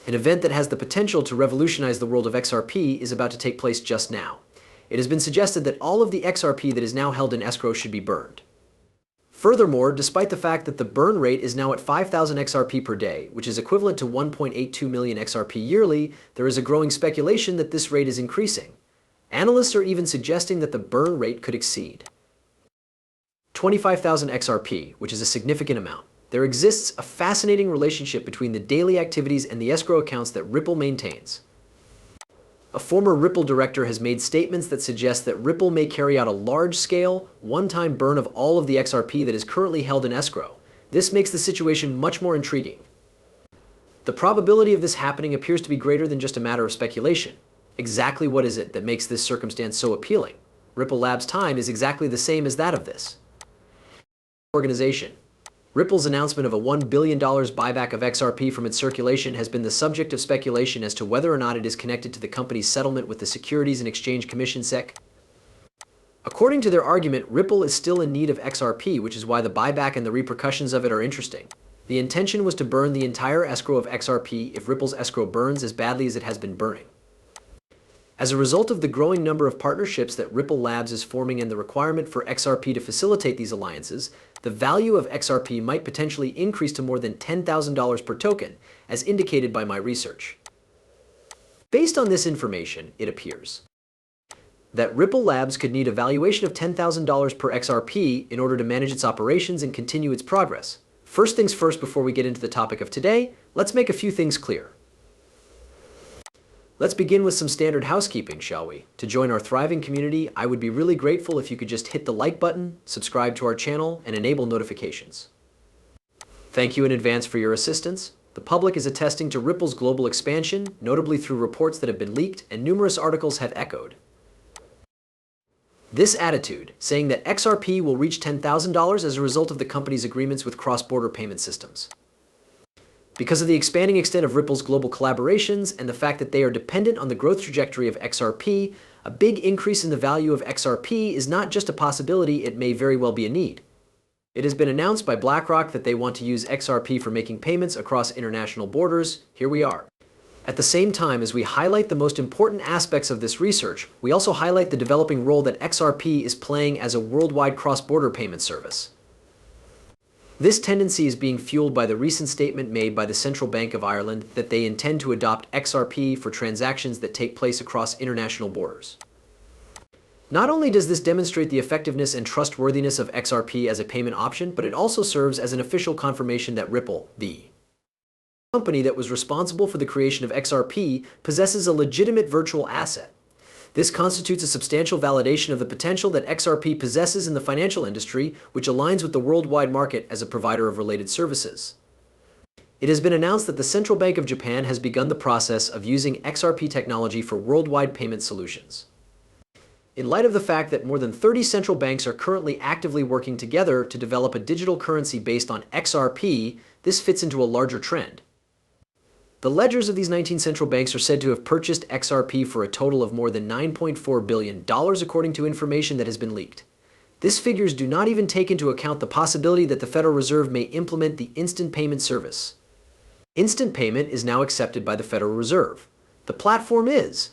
An event that has the potential to revolutionize the world of XRP is about to take place just now. It has been suggested that all of the XRP that is now held in escrow should be burned. Furthermore, despite the fact that the burn rate is now at 5,000 XRP per day, which is equivalent to 1.82 million XRP yearly, there is a growing speculation that this rate is increasing. Analysts are even suggesting that the burn rate could exceed 25,000 XRP, which is a significant amount. There exists a fascinating relationship between the daily activities and the escrow accounts that Ripple maintains. A former Ripple director has made statements that suggest that Ripple may carry out a large-scale, one-time burn of all of the XRP that is currently held in escrow. This makes the situation much more intriguing. The probability of this happening appears to be greater than just a matter of speculation. Exactly what is it that makes this circumstance so appealing? Ripple Labs' time is exactly the same as that of this organization. Ripple's announcement of a $1 billion buyback of XRP from its circulation has been the subject of speculation as to whether or not it is connected to the company's settlement with the Securities and Exchange Commission (SEC). According to their argument, Ripple is still in need of XRP, which is why the buyback and the repercussions of it are interesting. The intention was to burn the entire escrow of XRP if Ripple's escrow burns as badly as it has been burning. As a result of the growing number of partnerships that Ripple Labs is forming and the requirement for XRP to facilitate these alliances, the value of XRP might potentially increase to more than $10,000 per token, as indicated by my research. Based on this information, it appears that Ripple Labs could need a valuation of $10,000 per XRP in order to manage its operations and continue its progress. First things first, before we get into the topic of today, let's make a few things clear. Let's begin with some standard housekeeping, shall we? To join our thriving community, I would be really grateful if you could just hit the like button, subscribe to our channel, and enable notifications. Thank you in advance for your assistance. The public is attesting to Ripple's global expansion, notably through reports that have been leaked and numerous articles have echoed this attitude, saying that XRP will reach $10,000 as a result of the company's agreements with cross-border payment systems. Because of the expanding extent of Ripple's global collaborations and the fact that they are dependent on the growth trajectory of XRP, a big increase in the value of XRP is not just a possibility, it may very well be a need. It has been announced by BlackRock that they want to use XRP for making payments across international borders. Here we are. At the same time as we highlight the most important aspects of this research, we also highlight the developing role that XRP is playing as a worldwide cross-border payment service. This tendency is being fueled by the recent statement made by the Central Bank of Ireland that they intend to adopt XRP for transactions that take place across international borders. Not only does this demonstrate the effectiveness and trustworthiness of XRP as a payment option, but it also serves as an official confirmation that Ripple, the company that was responsible for the creation of XRP, possesses a legitimate virtual asset. This constitutes a substantial validation of the potential that XRP possesses in the financial industry, which aligns with the worldwide market as a provider of related services. It has been announced that the Central Bank of Japan has begun the process of using XRP technology for worldwide payment solutions. In light of the fact that more than 30 central banks are currently actively working together to develop a digital currency based on XRP, this fits into a larger trend. The ledgers of these 19 central banks are said to have purchased XRP for a total of more than $9.4 billion according to information that has been leaked. These figures do not even take into account the possibility that the Federal Reserve may implement the instant payment service. Instant payment is now accepted by the Federal Reserve. The platform is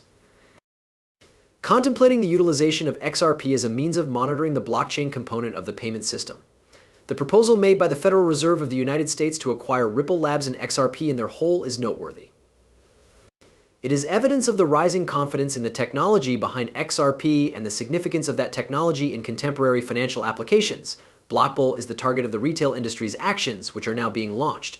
contemplating the utilization of XRP as a means of monitoring the blockchain component of the payment system. The proposal made by the Federal Reserve of the United States to acquire Ripple Labs and XRP in their whole is noteworthy. It is evidence of the rising confidence in the technology behind XRP and the significance of that technology in contemporary financial applications. Blockbull is the target of the retail industry's actions, which are now being launched.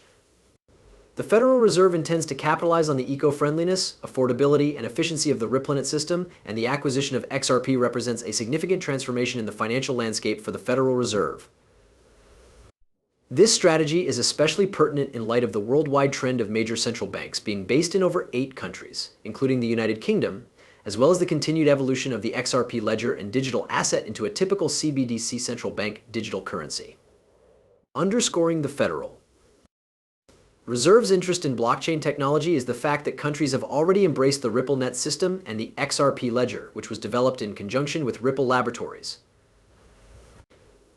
The Federal Reserve intends to capitalize on the eco-friendliness, affordability, and efficiency of the Ripplenet system, and the acquisition of XRP represents a significant transformation in the financial landscape for the Federal Reserve. This strategy is especially pertinent in light of the worldwide trend of major central banks being based in over 8 countries, including the United Kingdom, as well as the continued evolution of the XRP ledger and digital asset into a typical CBDC central bank digital currency. Underscoring the Federal Reserve's interest in blockchain technology is the fact that countries have already embraced the RippleNet system and the XRP ledger, which was developed in conjunction with Ripple Laboratories.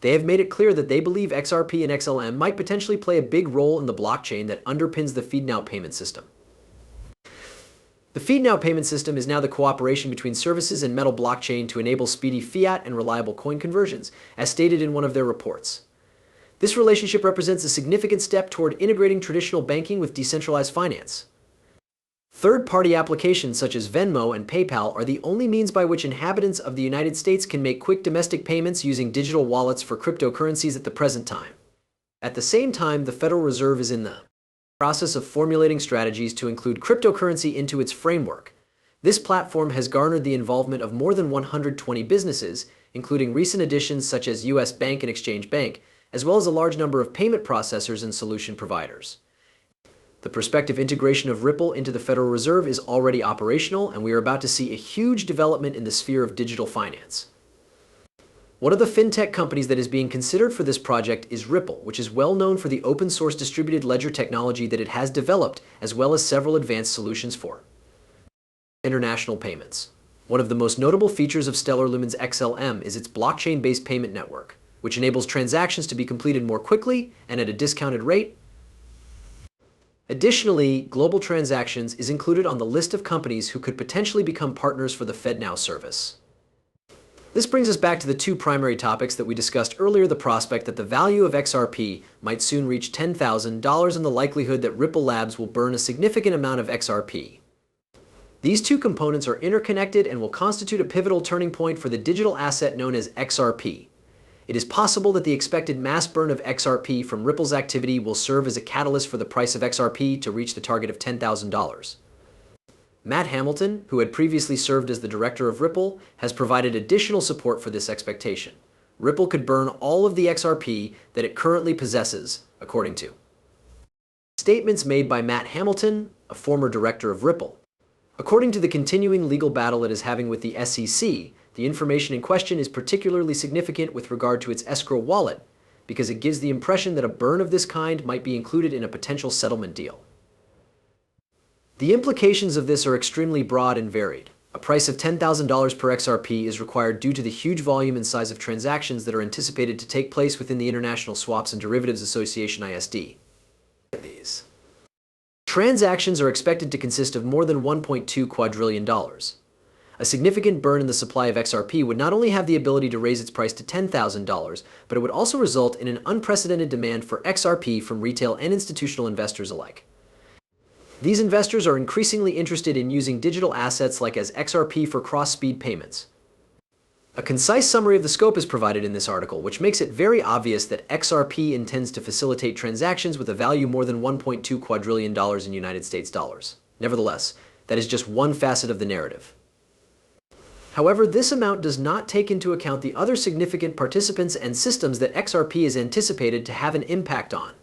They have made it clear that they believe XRP and XLM might potentially play a big role in the blockchain that underpins the FeedNow payment system. The feed-now payment system is now the cooperation between services and Metal blockchain to enable speedy fiat and reliable coin conversions, as stated in one of their reports. This relationship represents a significant step toward integrating traditional banking with decentralized finance. Third-party applications such as Venmo and PayPal are the only means by which inhabitants of the United States can make quick domestic payments using digital wallets for cryptocurrencies at the present time. At the same time, the Federal Reserve is in the process of formulating strategies to include cryptocurrency into its framework. This platform has garnered the involvement of more than 120 businesses, including recent additions such as U.S. Bank and Exchange Bank, as well as a large number of payment processors and solution providers. The prospective integration of Ripple into the Federal Reserve is already operational, and we are about to see a huge development in the sphere of digital finance. One of the fintech companies that is being considered for this project is Ripple, which is well known for the open source distributed ledger technology that it has developed, as well as several advanced solutions for international payments. One of the most notable features of Stellar Lumen's XLM is its blockchain-based payment network, which enables transactions to be completed more quickly and at a discounted rate. Additionally, Global Transactions is included on the list of companies who could potentially become partners for the FedNow service. This brings us back to the two primary topics that we discussed earlier: the prospect that the value of XRP might soon reach $10,000 and the likelihood that Ripple Labs will burn a significant amount of XRP. These two components are interconnected and will constitute a pivotal turning point for the digital asset known as XRP. It is possible that the expected mass burn of XRP from Ripple's activity will serve as a catalyst for the price of XRP to reach the target of $10,000. Matt Hamilton, who had previously served as the director of Ripple, has provided additional support for this expectation. Ripple could burn all of the XRP that it currently possesses, according to statements made by Matt Hamilton, a former director of Ripple. According to the continuing legal battle it is having with the SEC, the information in question is particularly significant with regard to its escrow wallet, because it gives the impression that a burn of this kind might be included in a potential settlement deal. The implications of this are extremely broad and varied. A price of $10,000 per XRP is required due to the huge volume and size of transactions that are anticipated to take place within the International Swaps and Derivatives Association (ISD). These transactions are expected to consist of more than $1.2 quadrillion. A significant burn in the supply of XRP would not only have the ability to raise its price to $10,000, but it would also result in an unprecedented demand for XRP from retail and institutional investors alike. These investors are increasingly interested in using digital assets like as XRP for cross-speed payments. A concise summary of the scope is provided in this article, which makes it very obvious that XRP intends to facilitate transactions with a value more than $1.2 quadrillion in United States dollars. Nevertheless, that is just one facet of the narrative. However, this amount does not take into account the other significant participants and systems that XRP is anticipated to have an impact on.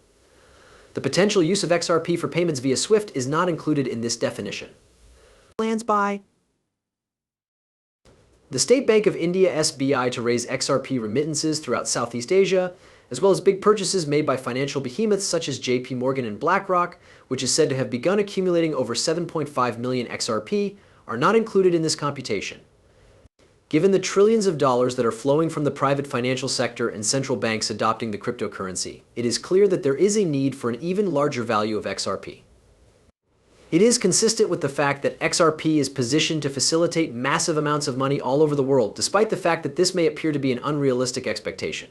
The potential use of XRP for payments via SWIFT is not included in this definition. Plans by the State Bank of India (SBI) to raise XRP remittances throughout Southeast Asia, as well as big purchases made by financial behemoths such as JP Morgan and BlackRock, which is said to have begun accumulating over 7.5 million XRP, are not included in this computation. Given the trillions of dollars that are flowing from the private financial sector and central banks adopting the cryptocurrency, it is clear that there is a need for an even larger value of XRP. It is consistent with the fact that XRP is positioned to facilitate massive amounts of money all over the world, despite the fact that this may appear to be an unrealistic expectation.